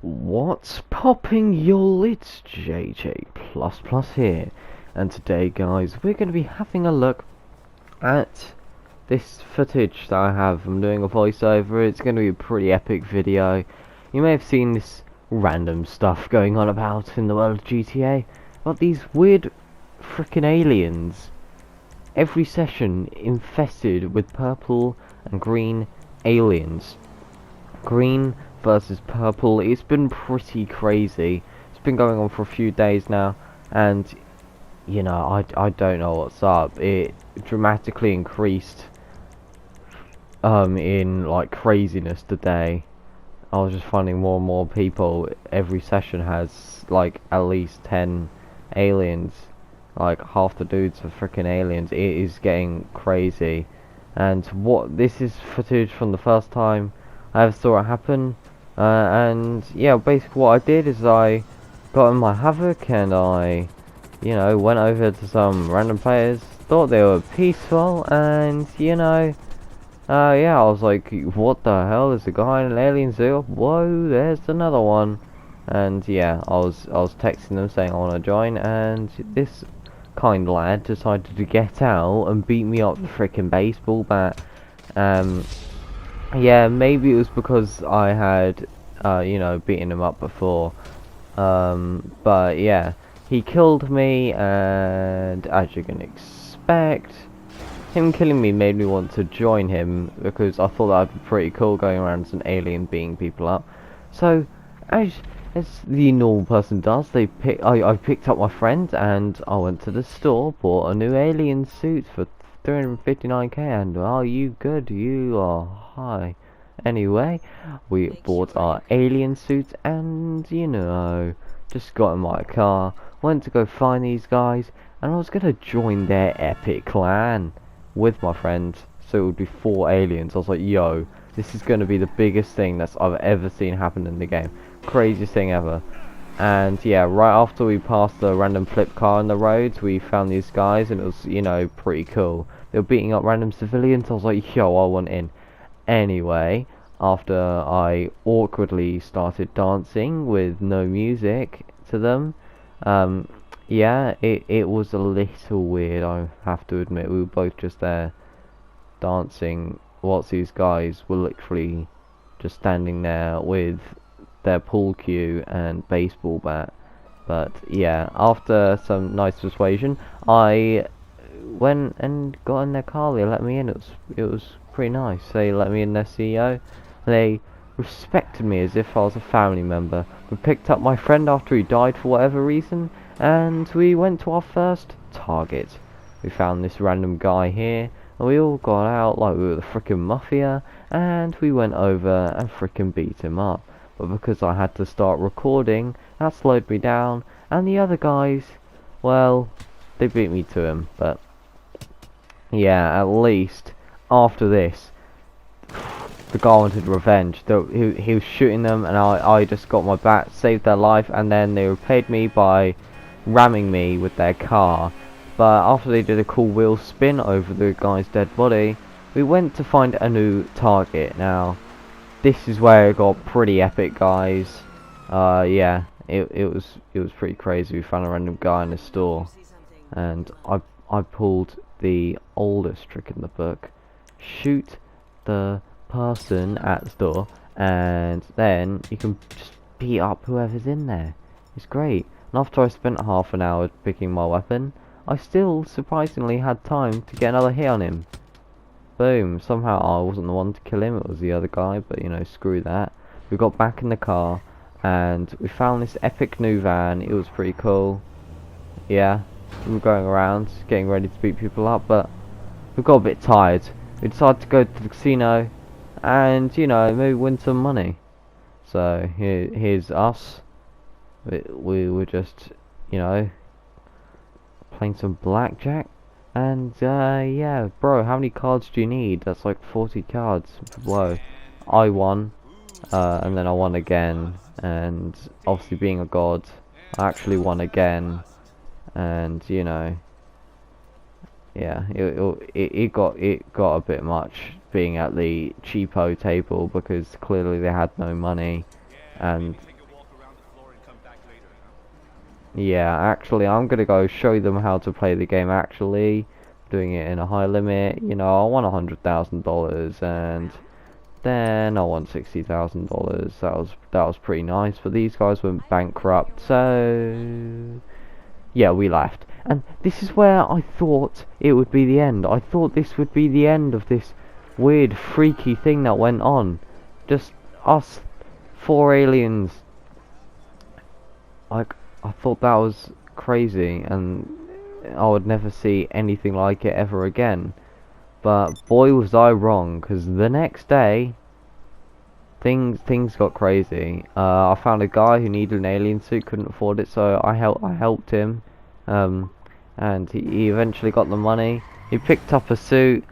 What's popping y'all? It's JJ here, and today guys we're going to be having a look at this footage that I have. I'm doing a voiceover. It's going to be a pretty epic video. You may have seen this random stuff going on about in the world of GTA, about these weird frickin' aliens. Every session infested with purple and green aliens. Green versus purple. It's been pretty crazy. It's been going on for a few days now, and you know, I don't know what's up. It dramatically increased in like craziness today. I was just finding more and more people. Every session has like at least 10 aliens. Like half the dudes are freaking aliens. It is getting crazy. And what this is footage from the first time I ever saw it happen. And yeah, basically what I did is I got in my Havoc and I, went over to some random players. Thought they were peaceful, and yeah, I was like, what the hell? There's a guy in an alien zoo. Whoa, there's another one. And yeah, I was texting them saying I want to join, and this kind lad decided to get out and beat me up with a freaking baseball bat. Yeah, maybe it was because I had, beaten him up before. But yeah, he killed me, and as you can expect, him killing me made me want to join him because I thought that'd be pretty cool going around as an alien beating people up. So, as the normal person does, I picked up my friend and I went to the store, bought a new alien suit for 359k, and are you good? You are high. Anyway, we bought our alien suits and, just got in my car, went to go find these guys, and I was gonna join their epic clan with my friend, so it would be 4 aliens. I was like, yo, this is gonna be the biggest thing that I've ever seen happen in the game. Craziest thing ever. And yeah, right after we passed the random flip car on the roads, we found these guys, and it was, pretty cool. They were beating up random civilians. I was like, yo, I want in. Anyway, after I awkwardly started dancing with no music to them, yeah, it was a little weird, I have to admit. We were both just there dancing whilst these guys were literally just standing there with their pool cue and baseball bat. But yeah, after some nice persuasion, I went and got in their car. They let me in. It was pretty nice. They let me in their CEO. They respected me as if I was a family member. We picked up my friend after he died for whatever reason, and we went to our first target. We found this random guy here, and we all got out like we were the frickin' mafia, and we went over and frickin' beat him up. But because I had to start recording, that slowed me down, and the other guys, well, they beat me to him. But yeah, at least after this, the guy wanted revenge. He was shooting them, and I just got my bat, saved their life, and then they repaid me by ramming me with their car. But after they did a cool wheel spin over the guy's dead body, we went to find a new target. Now, this is where it got pretty epic, guys. Yeah, it was pretty crazy. We found a random guy in a store, and I pulled the oldest trick in the book: shoot the person at the store, and then you can just beat up whoever's in there. It's great. And after I spent half an hour picking my weapon, I still surprisingly had time to get another hit on him. Boom. Somehow I wasn't the one to kill him, it was the other guy, but screw that. We got back in the car and we found this epic new van. It was pretty cool. Yeah, we were going around getting ready to beat people up, but we got a bit tired. We decided to go to the casino and maybe win some money. So here's us. We were just playing some blackjack. And yeah, bro, how many cards do you need? That's like 40 cards. Whoa. I won, and then I won again, and obviously being a god, I actually won again, and yeah, it got a bit much being at the cheapo table because clearly they had no money, and Yeah, actually, I'm gonna go show them how to play the game actually. Doing it in a high limit. You know, I want $100,000 and then I want $60,000. That was pretty nice. But these guys went bankrupt, so yeah, we left. And this is where I thought it would be the end. I thought this would be the end of this weird, freaky thing that went on. Just us four aliens. Like, I thought that was crazy, and I would never see anything like it ever again. But boy, was I wrong, because the next day, things got crazy. I found a guy who needed an alien suit, couldn't afford it, so I helped him. And he eventually got the money. He picked up a suit.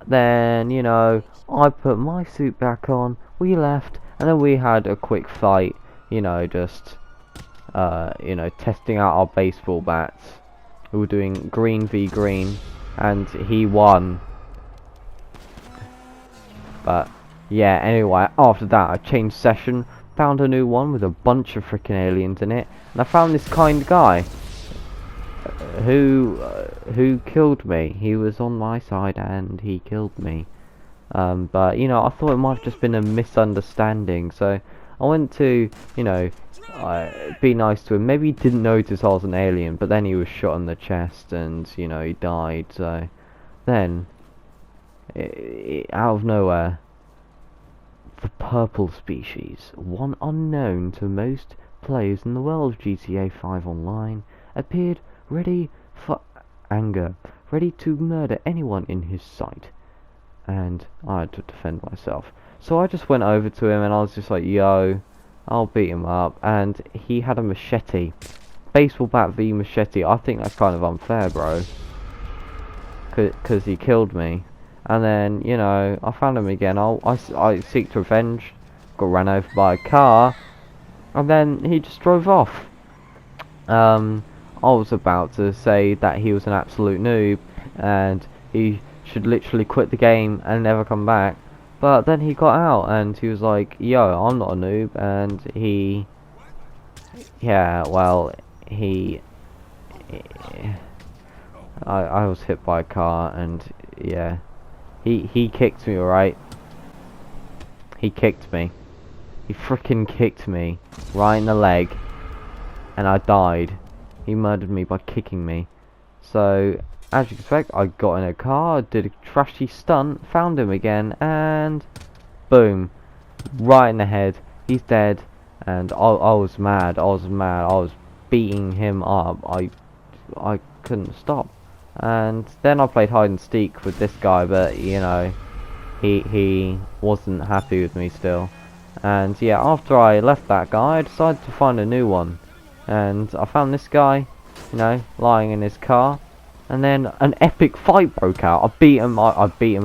Then, you know, I put my suit back on. We left, and then we had a quick fight. You know, just testing out our baseball bats. We were doing green v green, and he won. But yeah, anyway, after that I changed session, found a new one with a bunch of freaking aliens in it, and I found this kind guy who killed me. He was on my side and he killed me. But you know, I thought it might have just been a misunderstanding, so I went to, you know, be nice to him. Maybe he didn't notice I was an alien, but then he was shot in the chest and, you know, he died. So then, out of nowhere, the purple species, one unknown to most players in the world of GTA 5 Online, appeared ready for anger, ready to murder anyone in his sight. And I had to defend myself. So I just went over to him and I was just like, yo, I'll beat him up. And he had a machete. Baseball bat v machete. I think that's kind of unfair, bro. Because he killed me. And then, you know, I found him again. I seeked revenge. Got ran over by a car. And then he just drove off. I was about to say that he was an absolute noob. And he should literally quit the game and never come back. But then he got out and he was like, yo, I'm not a noob. And he... yeah, well, I was hit by a car and, yeah. He kicked me, alright? He kicked me. He freaking kicked me right in the leg. And I died. He murdered me by kicking me. So, as you can expect, I got in a car, did a trashy stunt, found him again, and boom, right in the head. He's dead, and I was mad. I was beating him up. I couldn't stop. And then I played hide and seek with this guy, but you know, he wasn't happy with me still. And yeah, after I left that guy, I decided to find a new one, and I found this guy, you know, lying in his car. And then an epic fight broke out. I beat him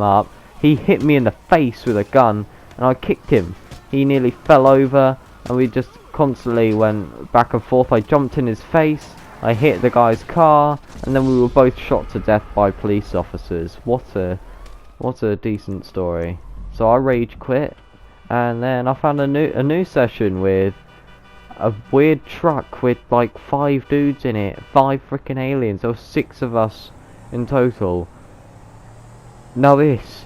up. He hit me in the face with a gun, and I kicked him. He nearly fell over, and we just constantly went back and forth. I jumped in his face. I hit the guy's car, and then we were both shot to death by police officers. What a decent story. So I rage quit, and then I found a new session with a weird truck with like 5 dudes in it, 5 freaking aliens. There were 6 of us in total. Now this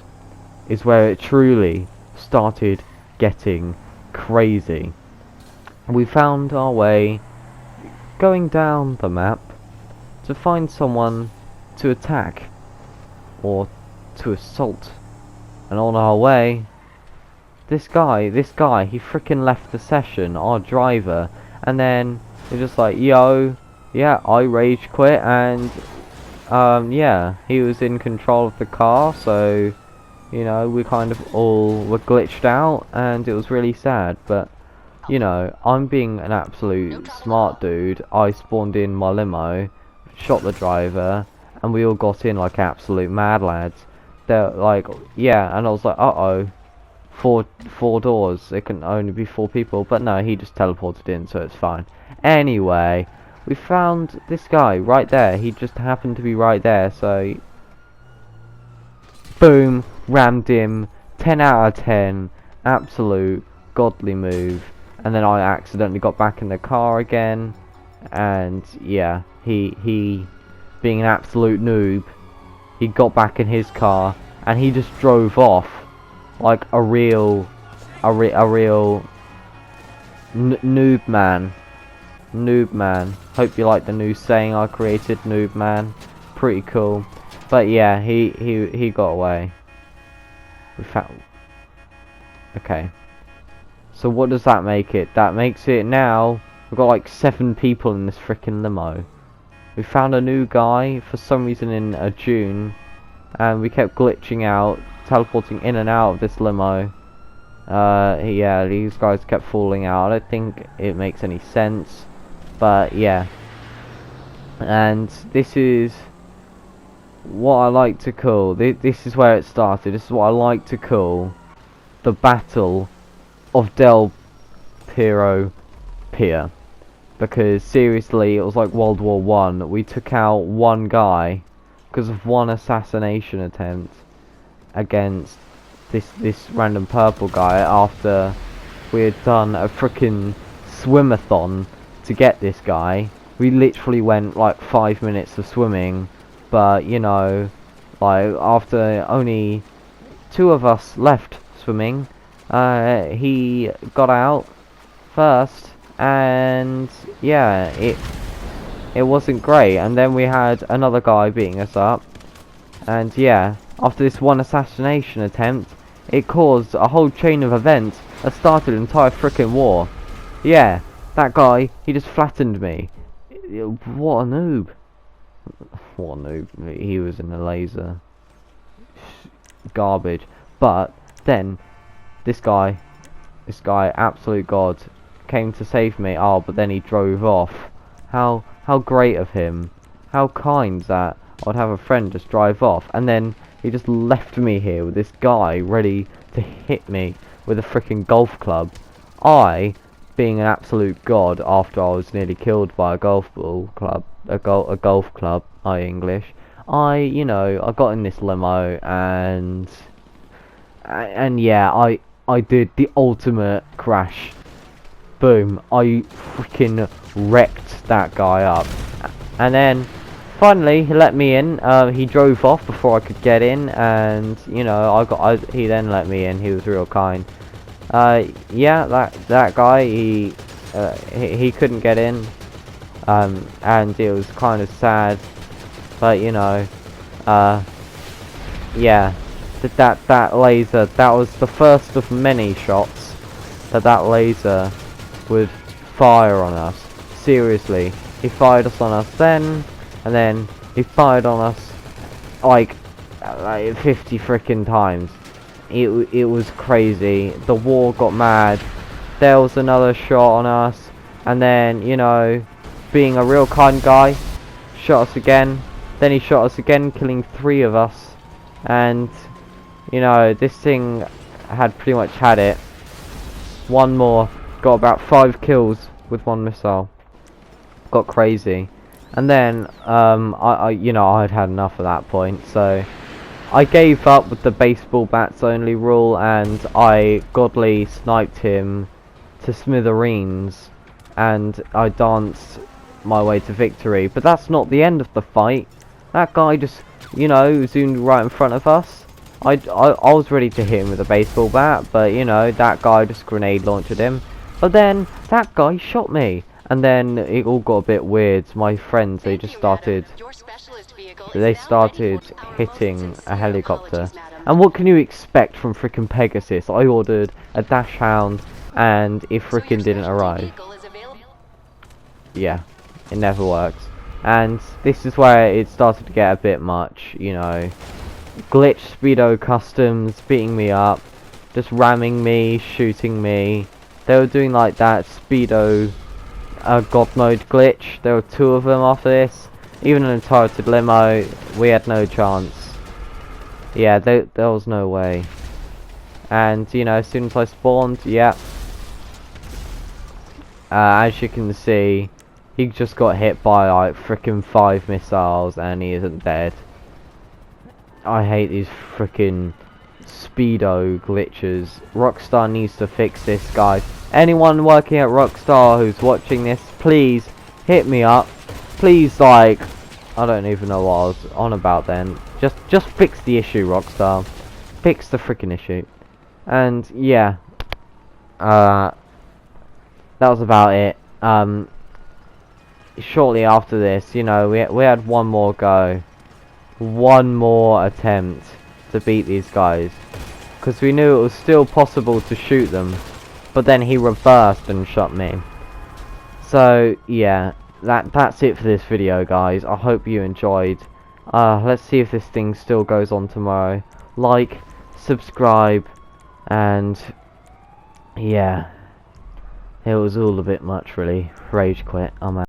is where it truly started getting crazy. We found our way going down the map to find someone to attack or to assault, and on our way, this guy, he freaking left the session, our driver, and then he's just like, yo, yeah, I rage quit, and yeah, he was in control of the car, so, you know, we kind of all were glitched out, and it was really sad. But you know, I'm being an absolute smart dude. I spawned in my limo, shot the driver, and we all got in like absolute mad lads. They're like, yeah, and I was like, uh-oh, four doors, it can only be 4 people, but no, he just teleported in, so it's fine. Anyway, we found this guy right there. He just happened to be right there, so boom, rammed him. 10 out of 10, absolute godly move. And then I accidentally got back in the car again, and yeah, he being an absolute noob, he got back in his car and he just drove off like a real noob man. Noob man. Hope you like the new saying I created, noob man. Pretty cool. But yeah, he got away. We found. Okay. So what does that make it? That makes it now we've got like 7 people in this freaking limo. We found a new guy for some reason in June, and we kept glitching out, teleporting in and out of this limo. Yeah, these guys kept falling out. I don't think it makes any sense, but yeah. And this is what I like to call, this is where it started, this is what I like to call the Battle of Del Piero Pier. Because seriously, it was like World War One. We took out one guy because of one assassination attempt against this random purple guy after we had done a freaking swimathon to get this guy. We literally went like 5 minutes of swimming, but you know, like after only 2 of us left swimming, he got out first, and yeah, it wasn't great. And then we had another guy beating us up, and yeah, after this one assassination attempt, it caused a whole chain of events that started an entire frickin' war. Yeah, that guy, he just flattened me. What a noob. What a noob. He was in a laser. Garbage. But then this guy, absolute god, came to save me. Oh, but then he drove off. How great of him. How kind that I'd have a friend just drive off, and then he just left me here with this guy ready to hit me with a freaking golf club. I, being an absolute god after I was nearly killed by a golf ball club, a golf club, English, you know, I got in this limo, and yeah, I did the ultimate crash. Boom, I freaking wrecked that guy up. And then finally he let me in. He drove off before I could get in, and you know, he then let me in. He was real kind. Yeah, that guy, he couldn't get in, and it was kind of sad, but you know, yeah, that laser, that was the first of many shots that laser would fire on us. Seriously, he fired us on us then, and then he fired on us like 50 freaking times. It was crazy. The war got mad. There was another shot on us, and then, you know, being a real kind guy, shot us again. Then he shot us again, killing 3 of us. And you know, this thing had pretty much had it. One more, got about 5 kills with 1 missile. Got crazy. And then you know, I'd had enough at that point, so I gave up with the baseball bats only rule, and I godly sniped him to smithereens, and I danced my way to victory. But that's not the end of the fight. That guy just, you know, zoomed right in front of us. I was ready to hit him with a baseball bat, but you know, that guy just grenade launched him. But then that guy shot me, and then it all got a bit weird. My friends, they just started hitting a helicopter. And what can you expect from frickin' Pegasus? I ordered a dash hound, and it frickin' didn't arrive. Yeah, it never works. And this is where it started to get a bit much, you know. Glitch Speedo Customs beating me up, just ramming me, shooting me. They were doing like that Speedo God mode glitch. There were 2 of them after this. Even an entire limo, we had no chance. Yeah, there was no way. And you know, as soon as I spawned, yeah. As you can see, he just got hit by like frickin' 5 missiles, and he isn't dead. I hate these frickin' Speedo glitches. Rockstar needs to fix this, guys. Anyone working at Rockstar who's watching this, please hit me up. Please, like, I don't even know what I was on about then. Just fix the issue, Rockstar. Fix the freaking issue. And yeah, that was about it. Shortly after this, you know, we had one more go, one more attempt to beat these guys, because we knew it was still possible to shoot them, but then he reversed and shot me. So yeah, that's it for this video, guys. I hope you enjoyed. Let's see if this thing still goes on tomorrow. Like, subscribe, and yeah, it was all a bit much, really. Rage quit. I'm out.